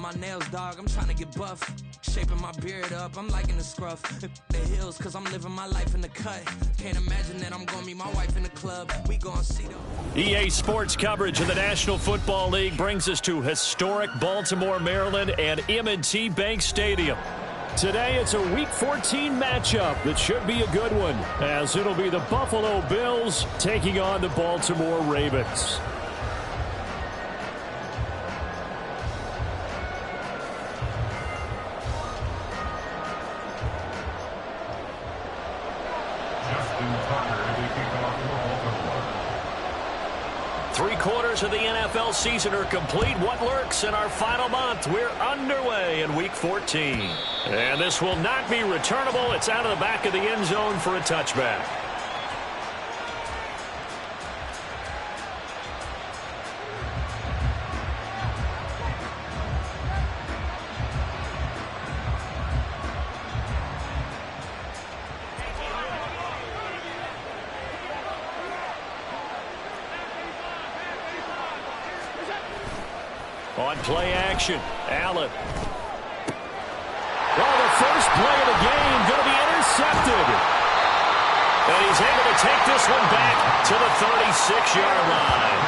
my nails, dog. I'm trying to get buff. Shaping my beard up, I'm liking the scruff. The hills, cause I'm living my life in the cut. Can't imagine that I'm gonna meet my wife in the club. We gonna see those. EA Sports coverage of the National Football League brings us to historic Baltimore, Maryland and M&T Bank Stadium. Today, it's a Week 14 matchup that should be a good one, as it'll be the Buffalo Bills taking on the Baltimore Ravens. Three-quarters of the NFL season are complete. What lurks in our final month? We're underway in Week 14. And this will not be returnable. It's out of the back of the end zone for a touchback. On play action, Allen. Well, the first play of the game going to be intercepted. And he's able to take this one back to the 36-yard line.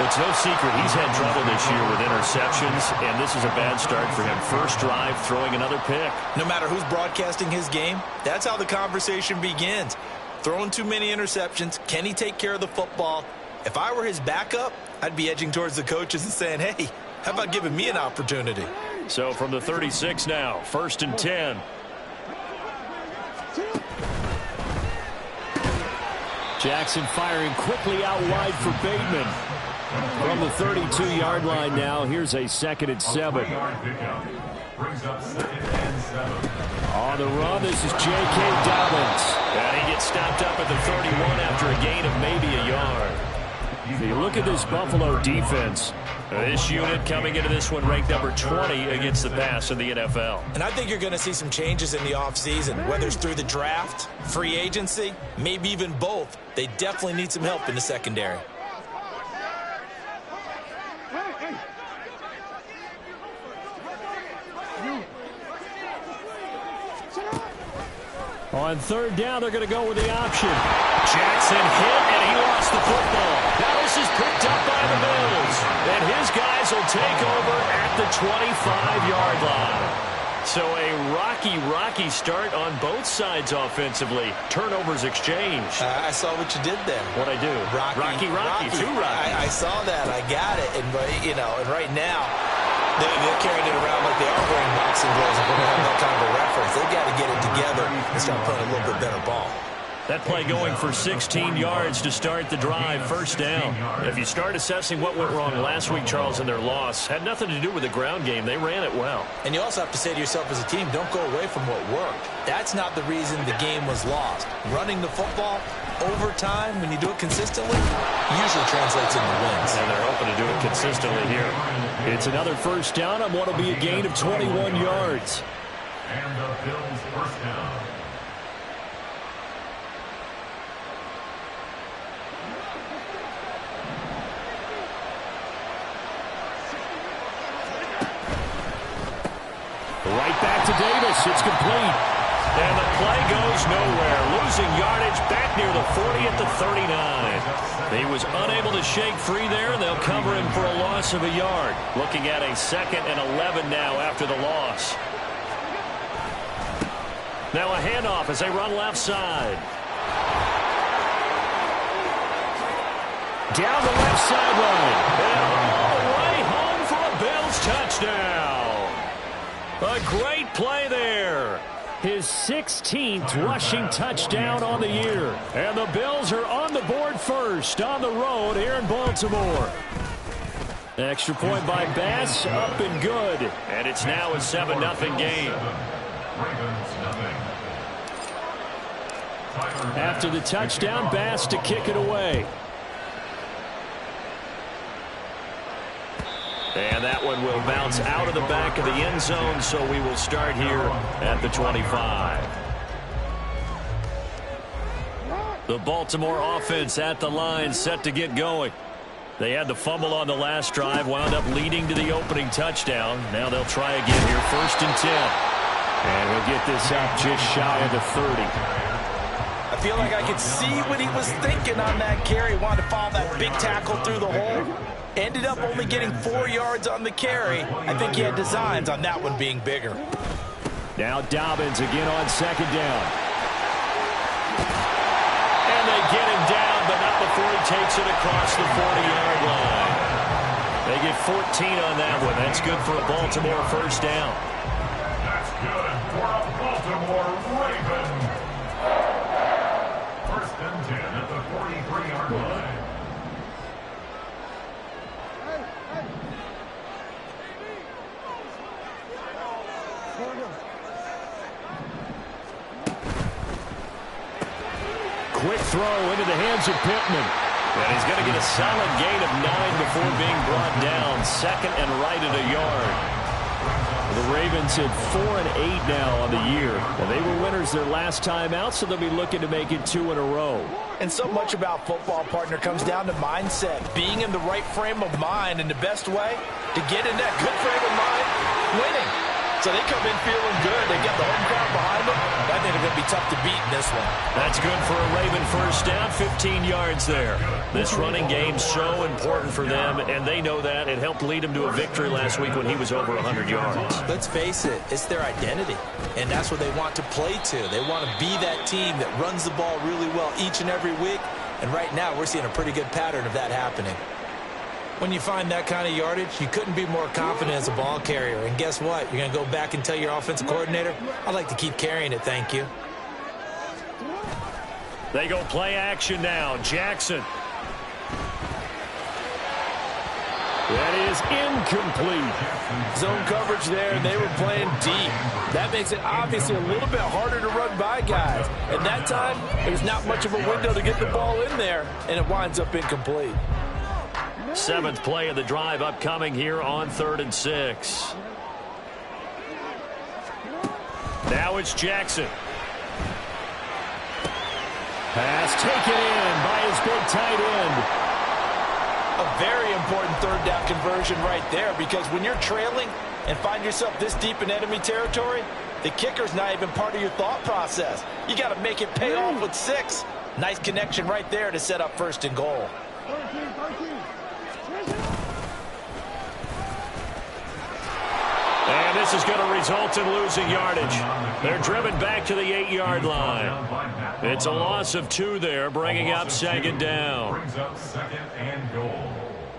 It's no secret he's had trouble this year with interceptions, and this is a bad start for him. First drive, throwing another pick. No matter who's broadcasting his game, that's how the conversation begins. Throwing too many interceptions, can he take care of the football? If I were his backup, I'd be edging towards the coaches and saying, hey, how about giving me an opportunity? So from the 36 now, 1st and 10. Jackson firing quickly out wide for Bateman. From the 32-yard line now, here's a 2nd and 7. On the run, this is J.K. Dobbins. And he gets stopped up at the 31 after a gain of maybe a yard. If you look at this Buffalo defense, this unit coming into this one ranked number 20 against the pass in the NFL. And I think you're going to see some changes in the offseason, whether it's through the draft, free agency, maybe even both. They definitely need some help in the secondary. On 3rd down, they're going to go with the option. Jackson hit, and he lost the football. Now this is picked up by the Bills. And his guys will take over at the 25-yard line. So a rocky start on both sides offensively. Turnovers exchanged. I saw what you did there. What'd I do? Rocky. Two Rockies. I saw that. I got it. And right now, they're carrying it around like they are wearing boxing gloves. If we're going to have that kind of a reference, they've got to get it together and start playing a little bit better ball. That play going for 16 yards to start the drive, 1st down. If you start assessing what went wrong last week, Charles, in their loss, had nothing to do with the ground game. They ran it well. And you also have to say to yourself as a team, don't go away from what worked. That's not the reason the game was lost. Running the football over time, when you do it consistently, usually translates into wins. And they're hoping to do it consistently here. It's another 1st down on what will be a gain of 21 yards. And the Bills' 1st down. Right back to Davis. It's complete. And the play goes nowhere. Losing yardage back near the 40 at the 39. He was unable to shake free there. They'll cover him for a loss of a yard. Looking at a 2nd and 11 now after the loss. Now a handoff as they run left side. Down the left sideline. And all the way home for a Bills touchdown. A great play there. His 16th rushing touchdown on the year. And the Bills are on the board first on the road here in Baltimore. Extra point by Bass, up and good. And it's now a 7-0 game. After the touchdown, Bass to kick it away. And that one will bounce out of the back of the end zone, so we will start here at the 25. The Baltimore offense at the line, set to get going. They had the fumble on the last drive, wound up leading to the opening touchdown. Now they'll try again here, 1st and 10. And he'll get this up just shy of the 30. I feel like I could see what he was thinking on that carry. Wanted to follow that big tackle through the hole. Ended up only getting 4 yards on the carry. I think he had designs on that one being bigger. Now Dobbins again on 2nd down. And they get him down, but not before he takes it across the 40-yard line. They get 14 on that one. That's good for a Baltimore 1st down. That's good for a Baltimore Raven. 1st and 10 at the 43-yard line. Quick throw into the hands of Pittman. And he's going to get a solid gain of 9 before being brought down. 2nd and right at a yard. The Ravens at 4-8 now on the year. Well, they were winners their last time out, so they'll be looking to make it 2 in a row. And so much about football, partner, comes down to mindset. Being in the right frame of mind, and the best way to get in that good frame of mind, winning. So they come in feeling good. They get the home crowd behind them. I think they're going to be tough to beat in this one. That's good for a Raven 1st down, 15 yards there. This running game's so important for them, and they know that. It helped lead them to a victory last week when he was over 100 yards. Let's face it, it's their identity, and that's what they want to play to. They want to be that team that runs the ball really well each and every week, and right now we're seeing a pretty good pattern of that happening. When you find that kind of yardage, you couldn't be more confident as a ball carrier. And guess what? You're going to go back and tell your offensive coordinator, I'd like to keep carrying it, thank you. They go play action now. Jackson. That is incomplete. Zone coverage there, and they were playing deep. That makes it obviously a little bit harder to run by guys. At that time, there's not much of a window to get the ball in there, and it winds up incomplete. 7th play of the drive upcoming here on 3rd and 6. Now it's Jackson. Pass taken in by his big tight end. A very important 3rd down conversion right there, because when you're trailing and find yourself this deep in enemy territory, the kicker's not even part of your thought process. You got to make it pay off with 6. Nice connection right there to set up 1st and goal. And this is going to result in losing yardage. They're driven back to the 8-yard line. It's a loss of 2 there, bringing up 2nd down. Brings up 2nd and goal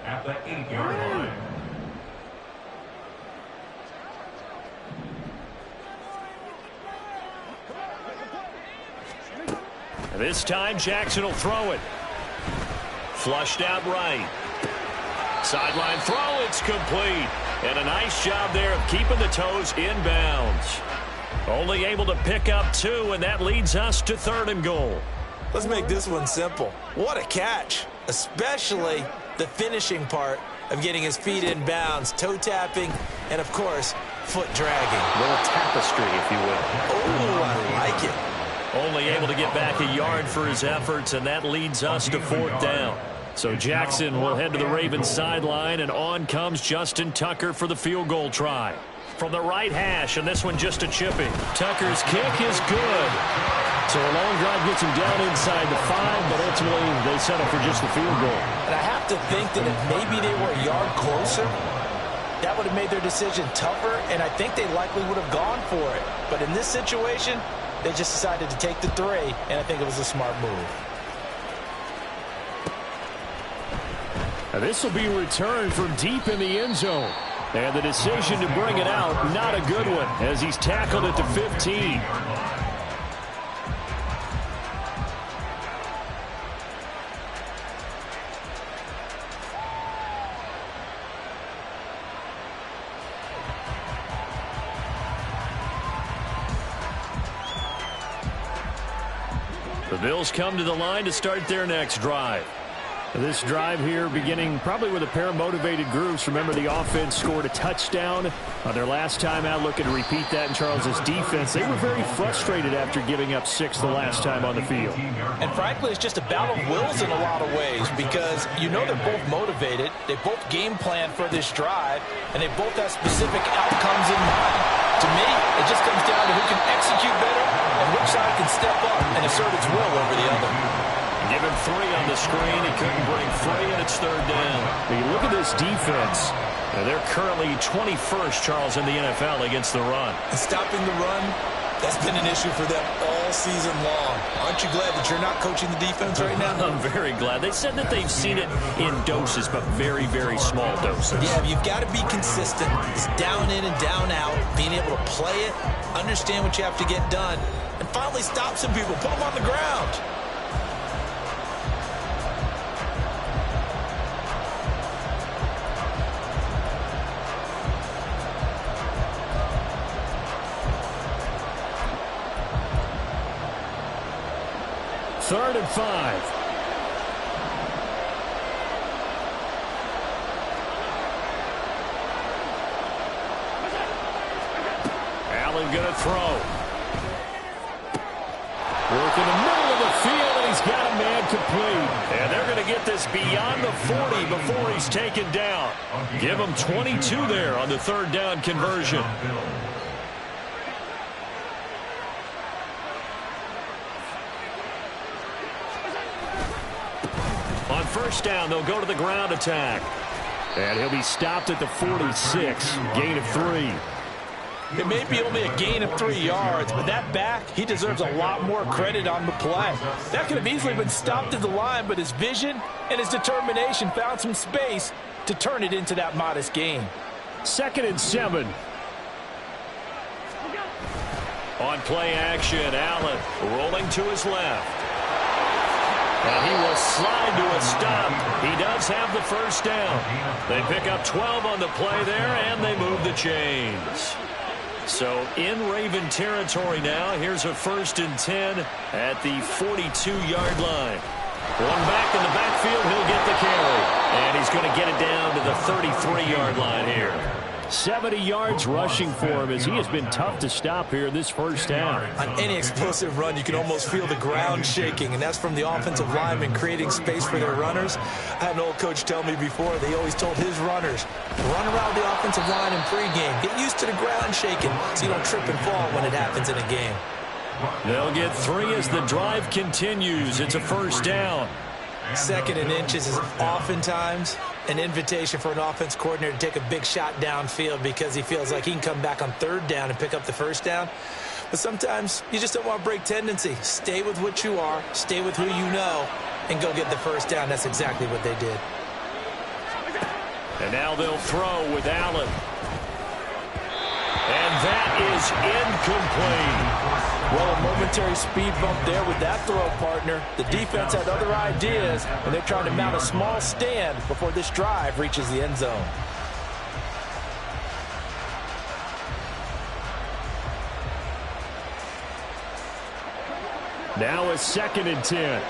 at the 8-yard line. This time, Jackson will throw it. Flushed out right. Sideline throw, it's complete. And a nice job there of keeping the toes inbounds. Only able to pick up 2, and that leads us to 3rd and goal. Let's make this one simple. What a catch, especially the finishing part of getting his feet in bounds, toe tapping, and of course, foot dragging. A little tapestry, if you will. Oh, I like it. Only able to get back a yard for his efforts, and that leads us to 4th down. So Jackson will head to the Ravens sideline, and on comes Justin Tucker for the field goal try. From the right hash, and this one just a chipping. Tucker's kick is good. So a long drive gets him down inside the 5, but ultimately they settle for just the field goal. And I have to think that if maybe they were a yard closer, that would have made their decision tougher, and I think they likely would have gone for it. But in this situation, they just decided to take the 3, and I think it was a smart move. Now this will be returned from deep in the end zone. And the decision to bring it out, not a good one, as he's tackled at the 15. The Bills come to the line to start their next drive. This drive here beginning probably with a pair of motivated groups. Remember, the offense scored a touchdown on their last time out, looking to repeat that in Charles's defense. They were very frustrated after giving up 6 the last time on the field. And frankly, it's just a battle of wills in a lot of ways because you know they're both motivated. They both game plan for this drive, and they both have specific outcomes in mind. To me, it just comes down to who can execute better and which side can step up and assert its will over the other. Give him 3 on the screen. He couldn't bring 3, and it's 3rd down. Now you look at this defense. They're currently 21st, Charles, in the NFL against the run. And stopping the run, that's been an issue for them all season long. Aren't you glad that you're not coaching the defense right now? I'm very glad. They said that they've seen it in doses, but very, very small doses. Yeah, you've got to be consistent. It's down in and down out, being able to play it, understand what you have to get done, and finally stop some people, put them on the ground. Third and 5. Allen going to throw. Work in the middle of the field, and he's got a man complete. And they're going to get this beyond the 40 before he's taken down. Give him 22 there on the 3rd down conversion. On 1st down, they'll go to the ground attack. And he'll be stopped at the 46, gain of 3. It may be only a gain of 3 yards, but that back, he deserves a lot more credit on the play. That could have easily been stopped at the line, but his vision and his determination found some space to turn it into that modest gain. 2nd and 7. On play action, Allen rolling to his left. And he will slide to a stop. He does have the 1st down. They pick up 12 on the play there, and they move the chains. So in Raven territory now. Here's a 1st and 10 at the 42-yard line. One back in the backfield. He'll get the carry. And he's going to get it down to the 33-yard line here. 70 yards rushing for him as he has been tough to stop here this 1st down. On any explosive run, you can almost feel the ground shaking, and that's from the offensive linemen creating space for their runners. I had an old coach tell me before, they always told his runners, run around the offensive line in pregame. Get used to the ground shaking so you don't trip and fall when it happens in a game. They'll get 3 as the drive continues. It's a 1st down. 2nd and inches is oftentimes an invitation for an offense coordinator to take a big shot downfield because he feels like he can come back on 3rd down and pick up the 1st down. But sometimes you just don't want to break tendency. Stay with what you are, stay with who you know, and go get the 1st down. That's exactly what they did. And now they'll throw with Allen. And that is incomplete. Well, a momentary speed bump there with that throw, partner. The defense had other ideas, and they're trying to mount a small stand before this drive reaches the end zone. Now a 2nd and 10.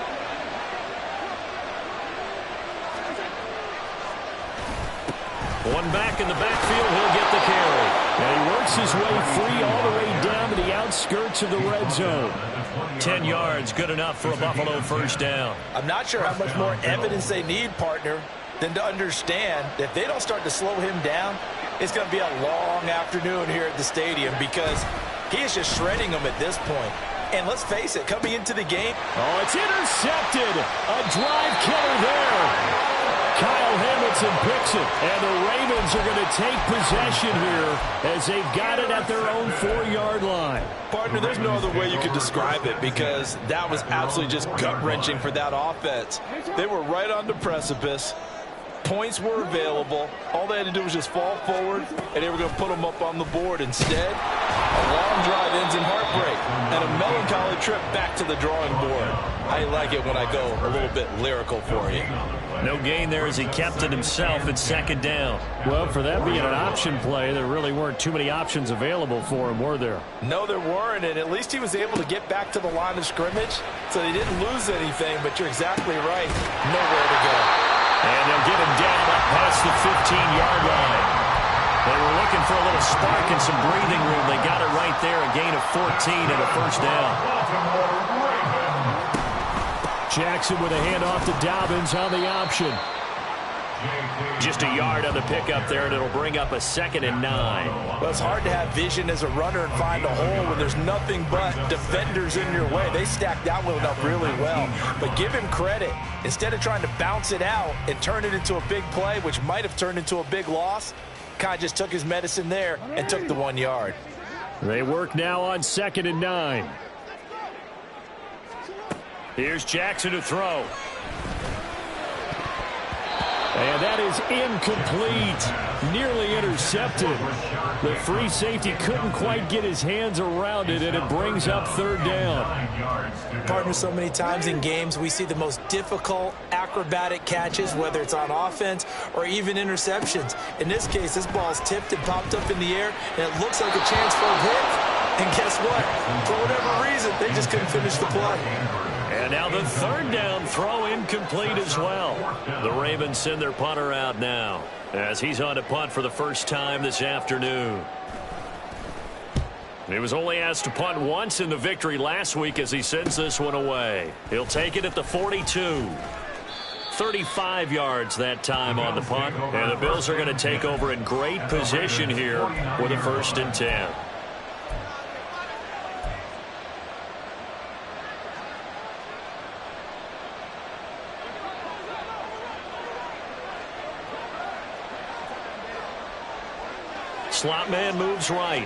One back in the backfield, he'll get the carry. And he works his way free all the way down to the outskirts of the red zone. 10 yards, good enough for a Buffalo 1st down. I'm not sure how much more evidence they need, partner, than to understand that if they don't start to slow him down, it's going to be a long afternoon here at the stadium because he is just shredding them at this point. And let's face it, coming into the game. Oh, it's intercepted. A drive killer there. Kyle Hamilton picks it, and the Ravens are going to take possession here as they've got it at their own 4-yard line. Partner, there's no other way you could describe it because that was absolutely just gut-wrenching for that offense. They were right on the precipice. Points were available. All they had to do was just fall forward, and they were going to put them up on the board. Instead, a long drive ends in heartbreak and a melancholy trip back to the drawing board. I like it when I go a little bit lyrical for you. No gain there as he kept it himself at second down. Well, for that being an option play, there really weren't too many options available for him, were there? No, there weren't, and at least he was able to get back to the line of scrimmage, so he didn't lose anything, but you're exactly right. Nowhere to go. And they'll get him down up past the 15-yard line. They were looking for a little spark and some breathing room. They got it right there, a gain of 14 and a first down. Jackson with a handoff to Dobbins on the option. Just a yard on the pickup there, and it'll bring up a 2nd and 9. Well, it's hard to have vision as a runner and find a hole when there's nothing but defenders in your way. They stacked that one up really well. But give him credit. Instead of trying to bounce it out and turn it into a big play, which might have turned into a big loss, kind of just took his medicine there and took the 1 yard. They work now on 2nd and 9. Here's Jackson to throw. And that is incomplete. Nearly intercepted. The free safety couldn't quite get his hands around it, and it brings up 3rd down. Partner, so many times in games we see the most difficult acrobatic catches, whether it's on offense or even interceptions. In this case, this ball's tipped and popped up in the air, and it looks like a chance for a hit. And guess what? For whatever reason, they just couldn't finish the play. And now the 3rd down throw incomplete as well. The Ravens send their punter out now as he's on to punt for the first time this afternoon. He was only asked to punt once in the victory last week as he sends this one away. He'll take it at the 42. 35 yards that time on the punt. And the Bills are going to take over in great position here with a 1st and 10. Slot man moves right.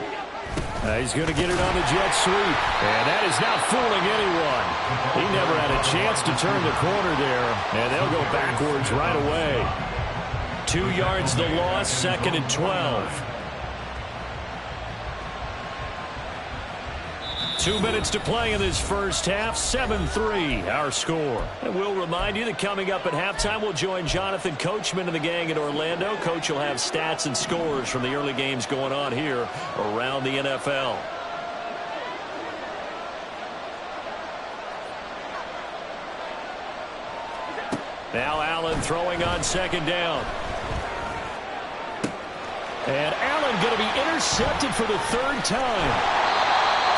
He's going to get it on the jet sweep. And that is not fooling anyone. He never had a chance to turn the corner there. And they'll go backwards right away. 2 yards the loss, 2nd and 12. 2 minutes to play in this first half. 7-3 our score. And we'll remind you that coming up at halftime, we'll join Jonathan Coachman and the gang in Orlando. Coach will have stats and scores from the early games going on here around the NFL. Now Allen throwing on 2nd down. And Allen going to be intercepted for the 3rd time.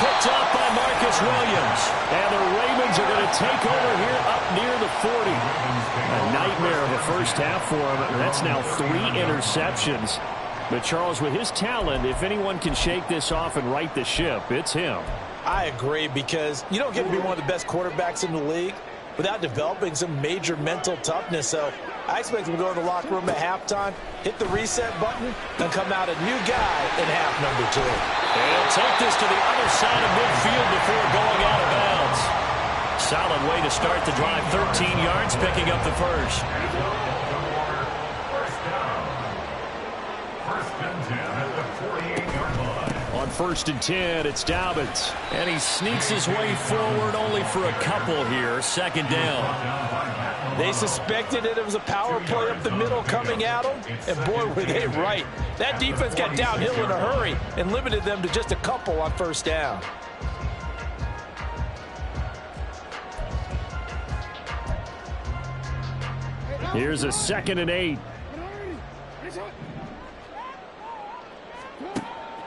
Picked up by Marcus Williams. And the Ravens are going to take over here up near the 40. A nightmare of a first half for him. That's now 3 interceptions. But Charles, with his talent, if anyone can shake this off and right the ship, it's him. I agree, because you don't get to be one of the best quarterbacks in the league without developing some major mental toughness. So I expect him to go in the locker room at halftime, hit the reset button, and come out a new guy in half number 2. And he'll take this to the other side of midfield before going out of bounds. Solid way to start the drive. 13 yards, picking up the first. On 1st and 10, it's Dobbins. And he sneaks his way forward only for a couple here. 2nd down. They suspected that it was a power play up the middle coming at them, and boy, were they right. That defense got downhill in a hurry and limited them to just a couple on 1st down. Here's a 2nd and 8.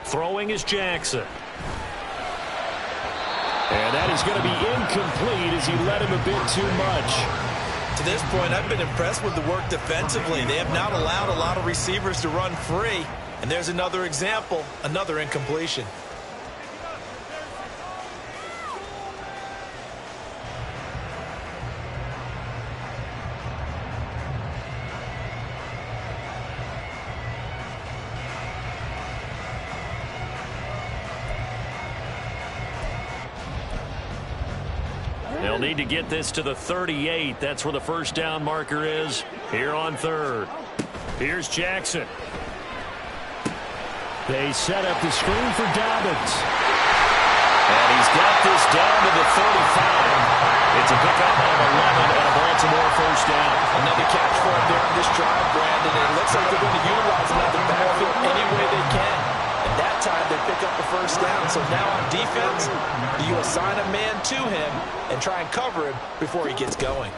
Throwing is Jackson. And that is going to be incomplete as he led him a bit too much. To this point, I've been impressed with the work defensively. They have not allowed a lot of receivers to run free. And there's another example, another incompletion. They'll They'll need to get this to the 38. That's where the first down marker is here on third. Here's Jackson. They set up the screen for Dobbins. And he's got this down to the 35. It's a pickup of 11 and a Baltimore first down. Another catch for him there on this drive, Brandon. It looks like they're going to utilize him out the backfield any way they can. And that time they pick up the first down. So now on defense, you assign a man to him and try and cover him before he gets going.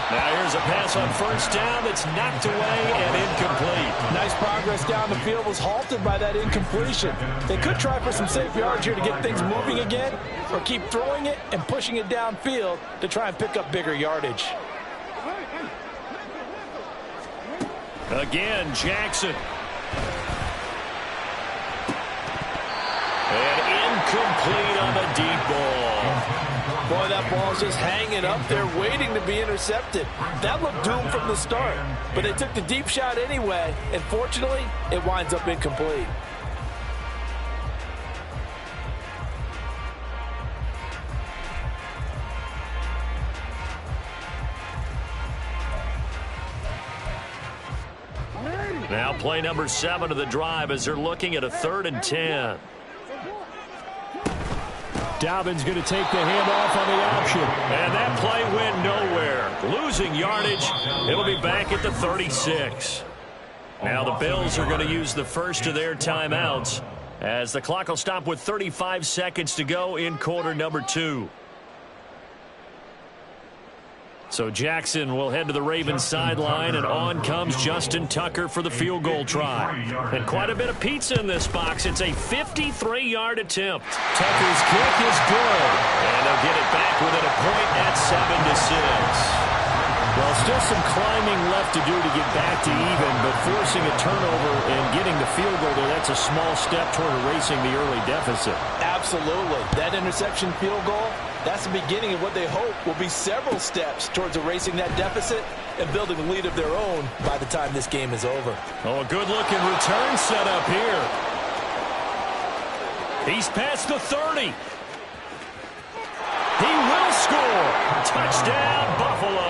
Now here's a pass on first down that's knocked away and incomplete. Nice progress down the field, was halted by that incompletion. They could try for some safe yards here to get things moving again, or keep throwing it and pushing it downfield to try and pick up bigger yardage. Again, Jackson. And incomplete on the deep ball. Boy, that ball's just hanging up there waiting to be intercepted. That looked doomed from the start, but they took the deep shot anyway, and fortunately, it winds up incomplete. Now play number 7 of the drive as they're looking at a 3rd and 10. Dobbins going to take the handoff on the option. And that play went nowhere. Losing yardage. It'll be back at the 36. Now the Bills are going to use the first of their timeouts as the clock will stop with 35 seconds to go in quarter number 2. So Jackson will head to the Ravens sideline, and on comes Justin Tucker for the field goal try. And quite a bit of pizza in this box. It's a 53-yard attempt. Tucker's kick is good. And they'll get it back within a point at 7-6. Well, still some climbing left to do to get back to even, but forcing a turnover and getting the field goal there, that's a small step toward erasing the early deficit. Absolutely. That interception field goal, that's the beginning of what they hope will be several steps towards erasing that deficit and building a lead of their own by the time this game is over. Oh, a good-looking return set up here. He's past the 30. He will score. Touchdown, Buffalo.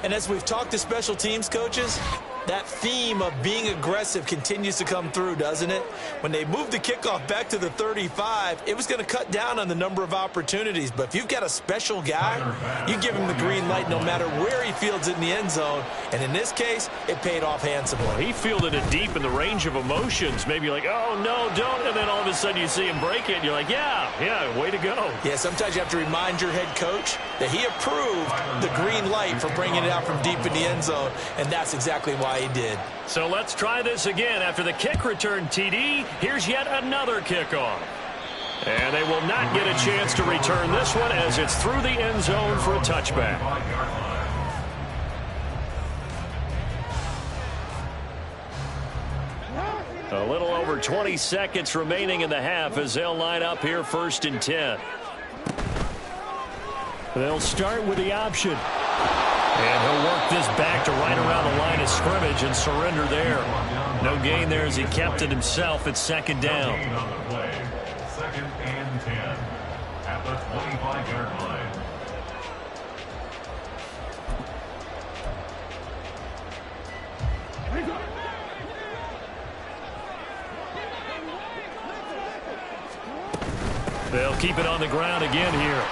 And as we've talked to special teams coaches, that theme of being aggressive continues to come through, doesn't it? When they moved the kickoff back to the 35, it was going to cut down on the number of opportunities. But if you've got a special guy, you give him the green light no matter where he fields it in the end zone. And in this case, it paid off handsomely. He fielded it deep in the range of emotions. Maybe like, oh, no, don't. And then all of a sudden you see him break it, and you're like, yeah, way to go. Yeah, sometimes you have to remind your head coach that he approved the green light for bringing it out from deep in the end zone. And that's exactly why he did. So let's try this again. After the kick return TD, here's yet another kickoff. And they will not get a chance to return this one as it's through the end zone for a touchback. A little over 20 seconds remaining in the half as they'll line up here 1st and 10. They'll start with the option. And he'll work this back to right around the line of scrimmage and surrender there. No gain there as he kept it himself at 2nd down. 2nd and 10 at the 25-yard line. They'll keep it on the ground again here.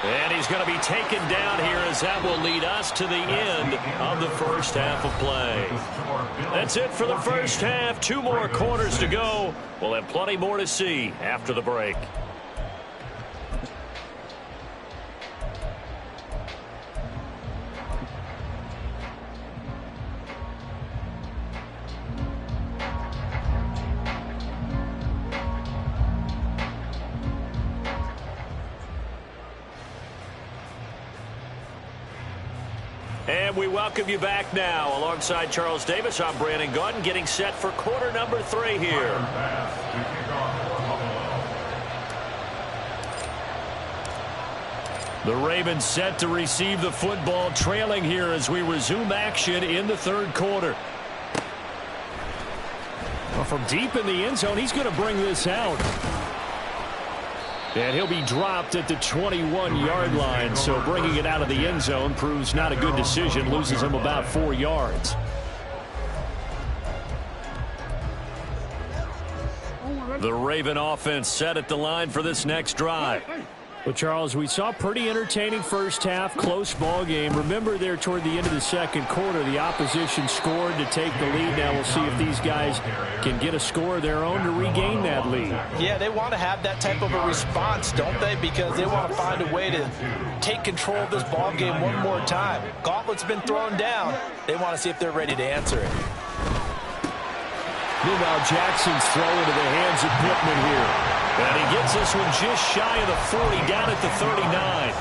And he's going to be taken down here as that will lead us to the end of the first half of play. That's it for the first half. 2 more quarters to go. We'll have plenty more to see after the break. And we welcome you back now. Alongside Charles Davis, I'm Brandon Gaudin, getting set for quarter number 3 here. The Ravens set to receive the football, trailing here as we resume action in the 3rd quarter. Well, from deep in the end zone, he's going to bring this out. And he'll be dropped at the 21-yard line, so bringing it out of the end zone proves not a good decision, loses him about 4 yards. The Raven offense set at the line for this next drive. Well, Charles, we saw pretty entertaining first half, close ball game. Remember there toward the end of the second quarter, the opposition scored to take the lead. Now we'll see if these guys can get a score of their own to regain that lead. Yeah, they want to have that type of a response, don't they? Because they want to find a way to take control of this ball game one more time. Gauntlet's been thrown down. They want to see if they're ready to answer it. Meanwhile, Jackson's throw into the hands of Pittman here. And he gets this one just shy of the 40, down at the 39.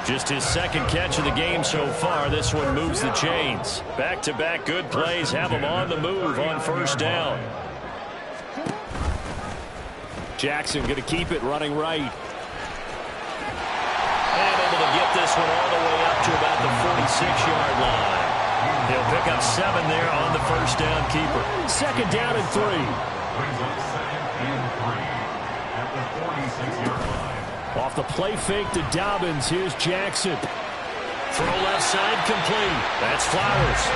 Just his second catch of the game so far. This one moves the chains. Back-to-back good plays have him on the move on first down. Jackson going to keep it running right. And able to get this one all the way up to about the 46-yard line. He'll pick up 7 there on the first down keeper. Second down and 3. Off the play fake to Dobbins. Here's Jackson. Throw left side complete. That's Flowers.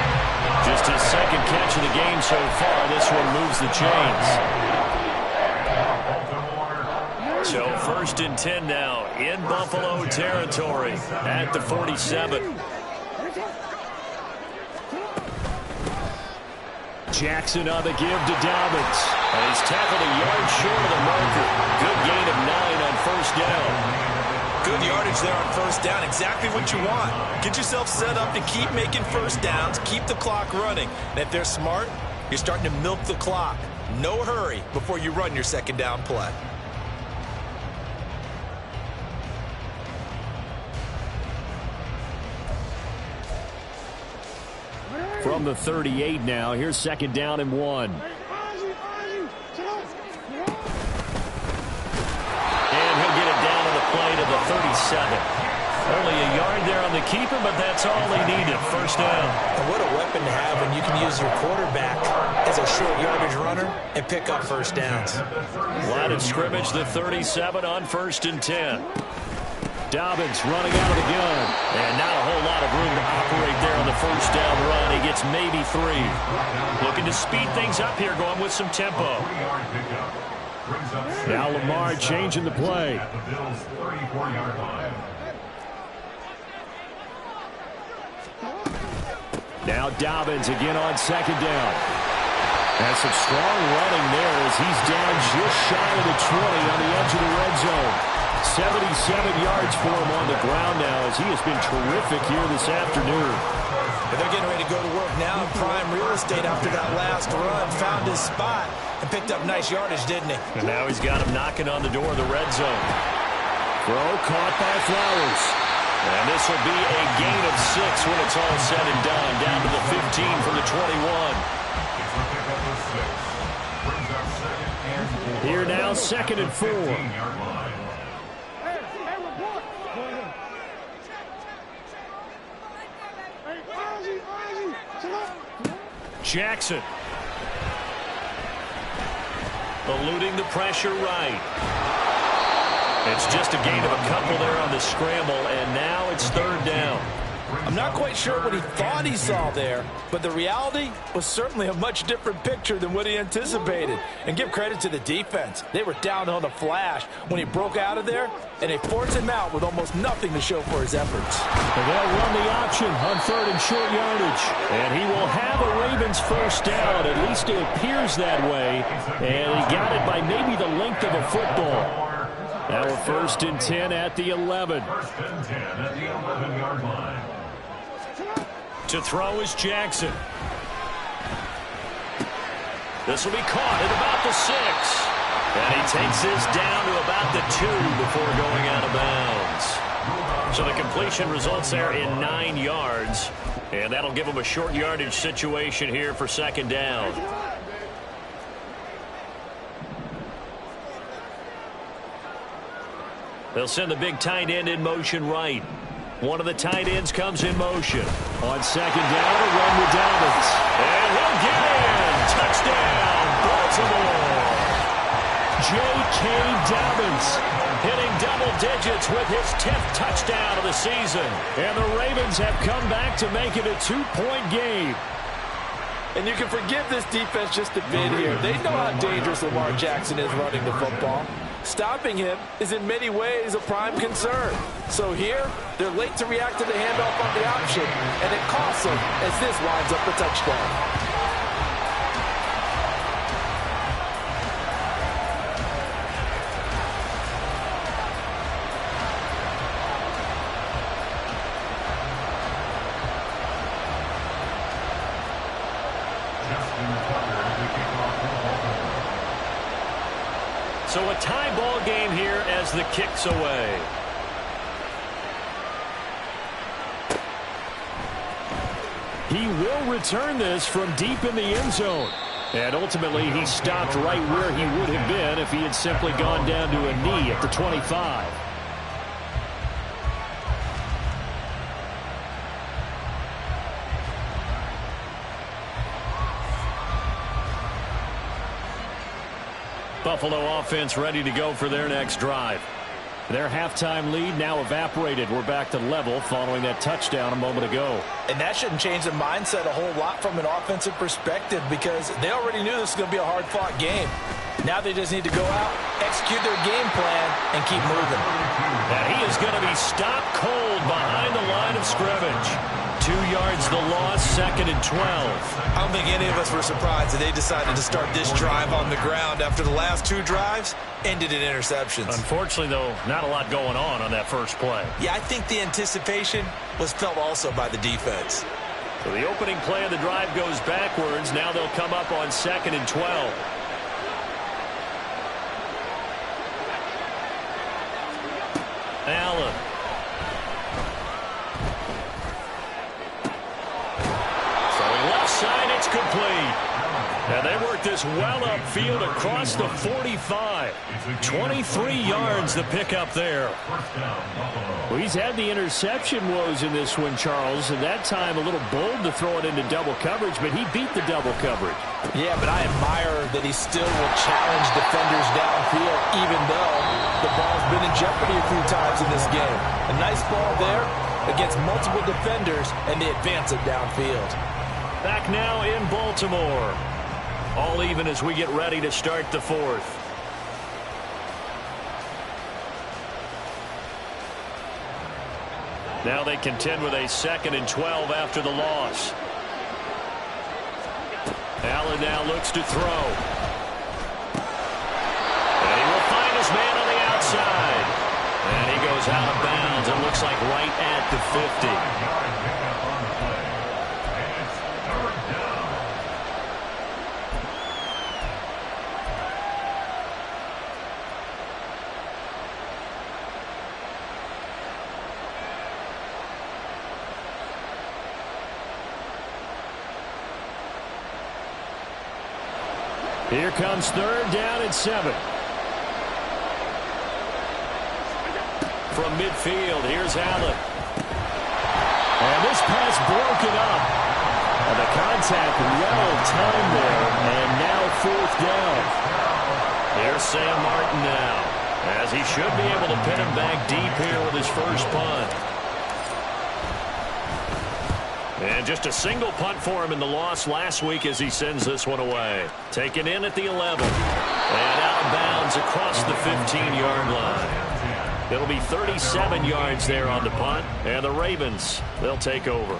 Just his second catch of the game so far. This one moves the chains. So 1st and 10 now in Buffalo territory at the 47. Jackson on the give to Dobbins. And he's tackled a yard short of the marker. Good gain of 9 on first down. Good yardage there on first down. Exactly what you want. Get yourself set up to keep making first downs, keep the clock running. And if they're smart, you're starting to milk the clock. No hurry before you run your second down play. From the 38 now, here's second down and 1. And he'll get it down to the play to the 37. Only a yard there on the keeper, but that's all he needed. First down. And what a weapon to have when you can use your quarterback as a short yardage runner and pick up first downs. Line of scrimmage, the 37 on 1st and 10. Dobbins running out of the gun. And not a whole lot of room to operate there on the first down run. He gets maybe 3. Looking to speed things up here, going with some tempo. Now Lamar changing the play. Now Dobbins again on second down. Has some strong running there as he's down just shy of the 20 on the edge of the red zone. 77 yards for him on the ground now as he has been terrific here this afternoon. And they're getting ready to go to work now in prime real estate after that last run. Found his spot and picked up nice yardage, didn't he? And now he's got him knocking on the door of the red zone. Throw caught by Flowers. And this will be a gain of 6 when it's all said and done. Down to the 15 from the 21. Here now, 2nd and 4. Jackson. Eluding the pressure right. It's just a gain of a couple there on the scramble, and now it's 3rd down. I'm not quite sure what he thought he saw there, but the reality was certainly a much different picture than what he anticipated. And give credit to the defense. They were down on the flash when he broke out of there, and they forced him out with almost nothing to show for his efforts. And they'll run the option on 3rd and short yardage. And he will have a Ravens first down. At least it appears that way. And he got it by maybe the length of a football. Now we're 1st and 10 at the 11. 1st and 10 at the 11-yard line. To throw is Jackson. This will be caught at about the 6. And he takes this down to about the 2 before going out of bounds. So the completion results there in 9 yards. And that'll give him a short yardage situation here for 2nd down. They'll send the big tight end in motion right. One of the tight ends comes in motion. On 2nd down, a run with Dobbins. And he'll get in. Touchdown, Baltimore. J.K. Dobbins hitting double digits with his 10th touchdown of the season. And the Ravens have come back to make it a 2-point game. And you can forgive this defense just a bit here. They know how dangerous Lamar Jackson is running the football. Stopping him is in many ways a prime concern. So here, they're late to react to the handoff on the option, and it costs them as this winds up the touchdown. So a tie ball game here as the kick's away. He will return this from deep in the end zone. And ultimately, he stopped right where he would have been if he had simply gone down to a knee at the 25. Buffalo offense ready to go for their next drive. Their halftime lead now evaporated. We're back to level following that touchdown a moment ago. And that shouldn't change the mindset a whole lot from an offensive perspective because they already knew this was going to be a hard-fought game. Now they just need to go out, execute their game plan, and keep moving. And he is going to be stopped cold behind the line of scrimmage. 2 yards the loss, 2nd and 12. I don't think any of us were surprised that they decided to start this drive on the ground after the last 2 drives ended in interceptions. Unfortunately, though, not a lot going on that first play. Yeah, I think the anticipation was felt also by the defense. So the opening play of the drive goes backwards. Now they'll come up on 2nd and 12. Allen. Side, it's complete. And they work this well upfield across the 45. 23 yards the pickup there. Well, he's had the interception woes in this one, Charles, and that time a little bold to throw it into double coverage, but he beat the double coverage. Yeah, but I admire that he still will challenge defenders downfield, even though the ball's been in jeopardy a few times in this game. A nice ball there against multiple defenders, and they advance it downfield. Back now in Baltimore. All even as we get ready to start the 4th. Now they contend with a 2nd and 12 after the loss. Allen now looks to throw. And he will find his man on the outside. And he goes out of bounds. It looks like right at the 50. Here comes 3rd down and 7. From midfield, here's Allen. And this pass broken up. And the contact well timed there. And now 4th down. Here's Sam Martin now, as he should be able to pin him back deep here with his first punt. And just a single punt for him in the loss last week as he sends this one away. Taken in at the 11. And out of bounds across the 15-yard line. It'll be 37 yards there on the punt. And the Ravens, they'll take over.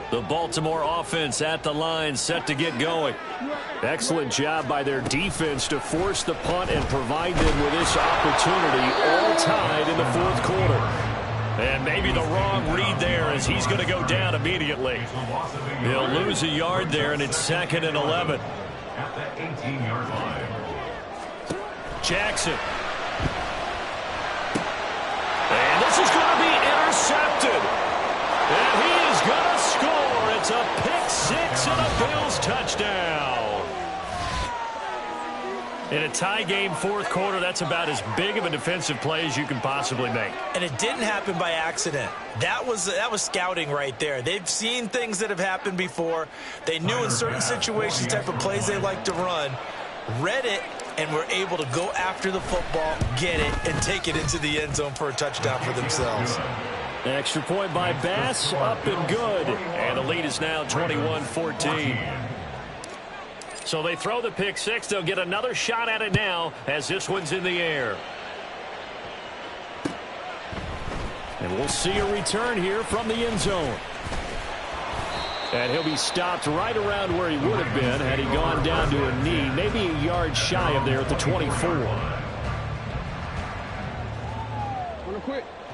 The Baltimore offense at the line, set to get going. Excellent job by their defense to force the punt and provide them with this opportunity, all tied in the 4th quarter. And maybe the wrong read there as he's going to go down immediately. He'll lose a yard there, and it's 2nd and 11. At the 18-yard line. Jackson. And this is going to be intercepted. And he is going to score. It's a pick 6 and a Bills touchdown. In a tie game 4th quarter, that's about as big of a defensive play as you can possibly make. And it didn't happen by accident. That was scouting right there. They've seen things that have happened before. They knew in certain situations type of plays they like to run. read it, and were able to go after the football, get it, and take it into the end zone for a touchdown for themselves. Extra point by Bass, up and good. And the lead is now 21-14. So they throw the pick six. They'll get another shot at it now as this one's in the air. And we'll see a return here from the end zone. And he'll be stopped right around where he would have been had he gone down to a knee, maybe a yard shy of there at the 24.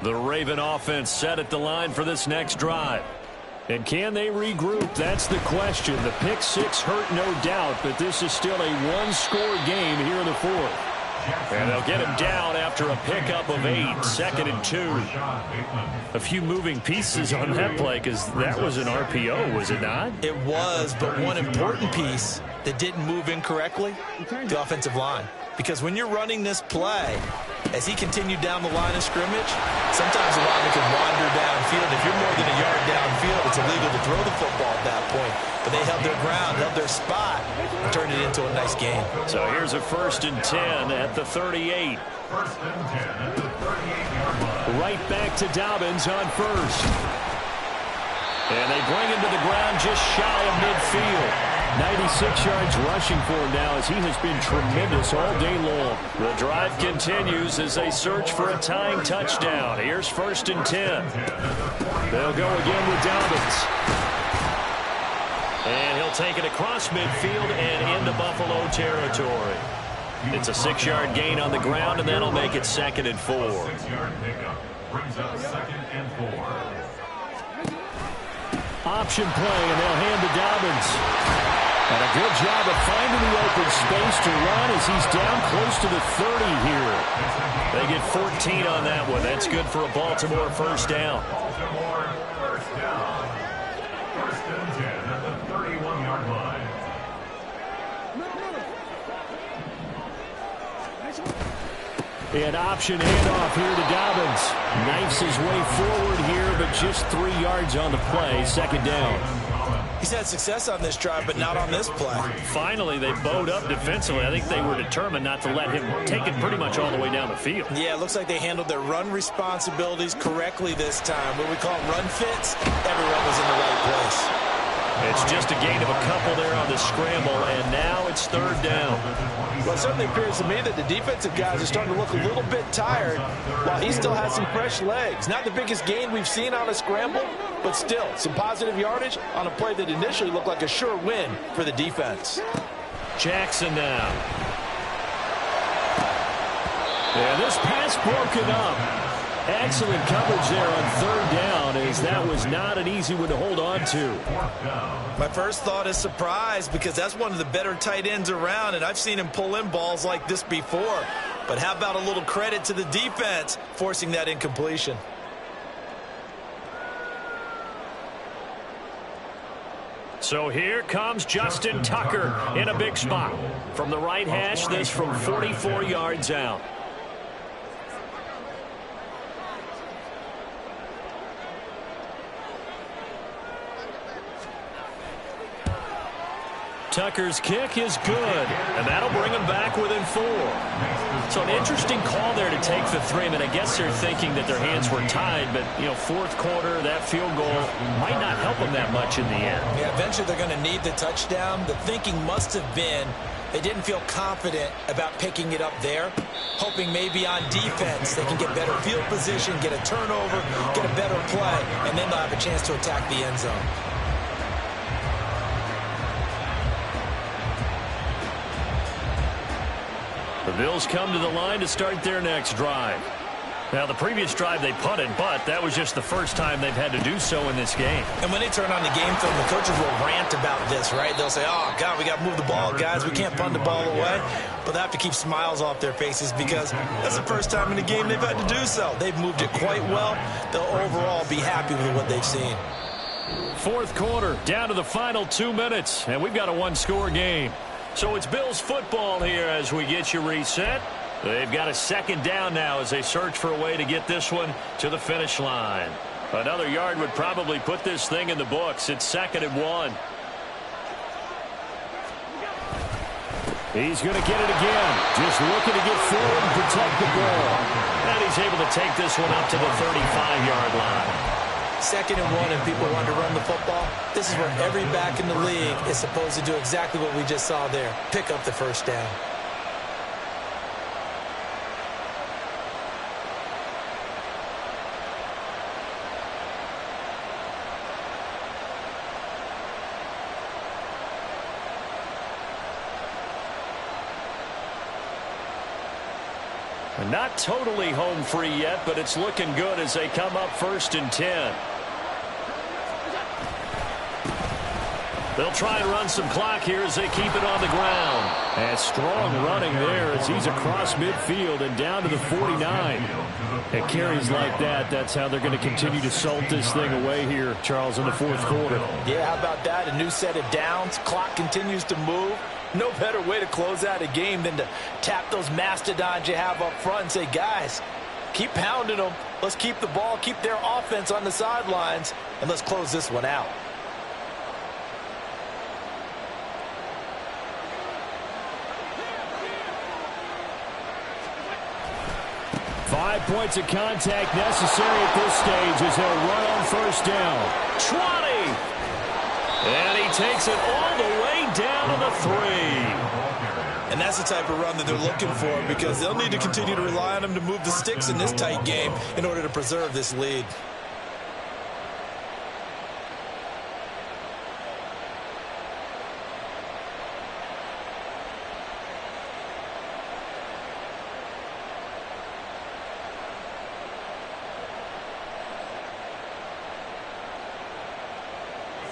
The Raven offense set at the line for this next drive. And can they regroup? That's the question. The pick six hurt, no doubt, but this is still a one-score game here in the fourth. And they'll get him down after a pickup of 8, 2nd and 2. A few moving pieces on that play because that was an RPO, was it not? It was, but one important piece that didn't move incorrectly, the offensive line. Because when you're running this play, as he continued down the line of scrimmage, sometimes the lineman can wander downfield. If you're more than a yard downfield, it's illegal to throw the football at that point. But they held their ground, held their spot, and turned it into a nice game. So here's a 1st and 10 at the 38. Right back to Dobbins on first. And they bring him to the ground just shy of midfield. 96 yards rushing for him now as he has been tremendous all day long. The drive continues as they search for a tying touchdown. Here's 1st and 10. They'll go again with Dobbins. And he'll take it across midfield and into Buffalo territory. It's a 6-yard gain on the ground, and that'll make it 2nd and 4. 6-yard pickup brings up 2nd and 4. Option play, and they'll hand to Dobbins. And a good job of finding the open space to run as he's down close to the 30 here. They get 14 on that one. That's good for a Baltimore first down. Baltimore first down. 1st and 10 at the 31-yard line. An option handoff here to Dobbins. Knifes his way forward here, but just 3 yards on the play. 2nd down. He's had success on this drive, but not on this play. Finally, they bowed up defensively. I think they were determined not to let him take it pretty much all the way down the field. Yeah, it looks like they handled their run responsibilities correctly this time. What we call run fits, everyone was in the right place. It's just a gain of a couple there on the scramble, and now it's 3rd down. Well, it certainly appears to me that the defensive guys are starting to look a little bit tired while he still has some fresh legs. Not the biggest gain we've seen on a scramble, but still some positive yardage on a play that initially looked like a sure win for the defense. Jackson now. And this pass broken up. Excellent coverage there on 3rd down as that was not an easy one to hold on to. My first thought is surprise because that's one of the better tight ends around, and I've seen him pull in balls like this before. But how about a little credit to the defense forcing that incompletion? So here comes Justin Tucker in a big spot. From the right hash, this from 44 yards out. Tucker's kick is good, and that'll bring him back within 4. So an interesting call there to take the 3. I mean, I guess they're thinking that their hands were tied, but, you know, 4th quarter, that field goal might not help them that much in the end. Yeah, eventually they're going to need the touchdown. The thinking must have been they didn't feel confident about picking it up there, hoping maybe on defense they can get better field position, get a turnover, get a better play, and then they'll have a chance to attack the end zone. The Bills come to the line to start their next drive. Now, the previous drive they punted, but that was just the first time they've had to do so in this game. And when they turn on the game film, the coaches will rant about this, right? They'll say, oh, God, we got to move the ball, guys. We can't punt the ball away. But they have to keep smiles off their faces because that's the first time in the game they've had to do so. They've moved it quite well. They'll overall be happy with what they've seen. 4th quarter, down to the final 2 minutes, and we've got a one-score game. So it's Bills football here as we get you reset. They've got a 2nd down now as they search for a way to get this one to the finish line. Another yard would probably put this thing in the books. It's 2nd and 1. He's going to get it again. Just looking to get forward and protect the ball. And he's able to take this one up to the 35-yard line. 2nd and 1 and people want to run the football. This is where every back in the league is supposed to do exactly what we just saw there. Pick up the first down. Not totally home free yet, but it's looking good as they come up 1st and 10. They'll try and run some clock here as they keep it on the ground. And strong running there as he's across midfield and down to the 49. It carries like that. That's how they're going to continue to salt this thing away here, Charles, in the 4th quarter. Yeah, how about that? A new set of downs. Clock continues to move. No better way to close out a game than to tap those mastodons you have up front and say, guys, keep pounding them. Let's keep the ball, keep their offense on the sidelines, and let's close this one out. Five points of contact necessary at this stage as they'll run on 1st down. 20! And he takes it all the way down to the 3. And that's the type of run that they're looking for because they'll need to continue to rely on him to move the sticks in this tight game in order to preserve this lead.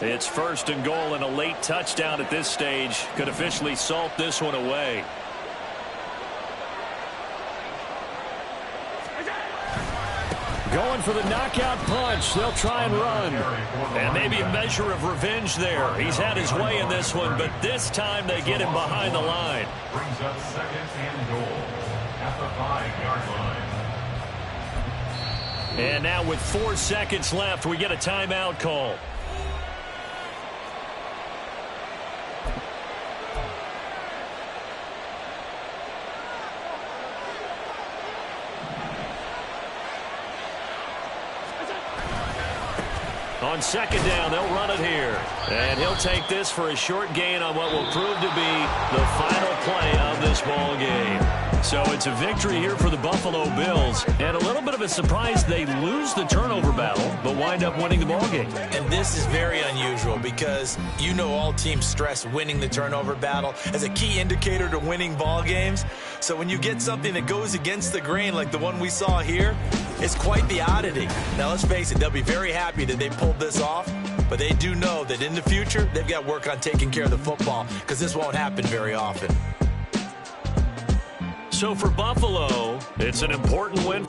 It's 1st and goal, and a late touchdown at this stage could officially salt this one away. Going for the knockout punch. They'll try and run. And maybe a measure of revenge there. He's had his way in this one, but this time they get him behind the line. Brings up 2nd and goal at the 5-yard line. And now with 4 seconds left, we get a timeout call. On 2nd down, they'll run it here. And he'll take this for a short gain on what will prove to be the final play of this ball game. So it's a victory here for the Buffalo Bills. And a little bit of a surprise, they lose the turnover battle, but wind up winning the ball game. And this is very unusual because you know all teams stress winning the turnover battle as a key indicator to winning ball games. So when you get something that goes against the grain like the one we saw here, it's quite the oddity. Now, let's face it, they'll be very happy that they pulled this off, but they do know that in the future, they've got work on taking care of the football because this won't happen very often. So for Buffalo, it's an important win.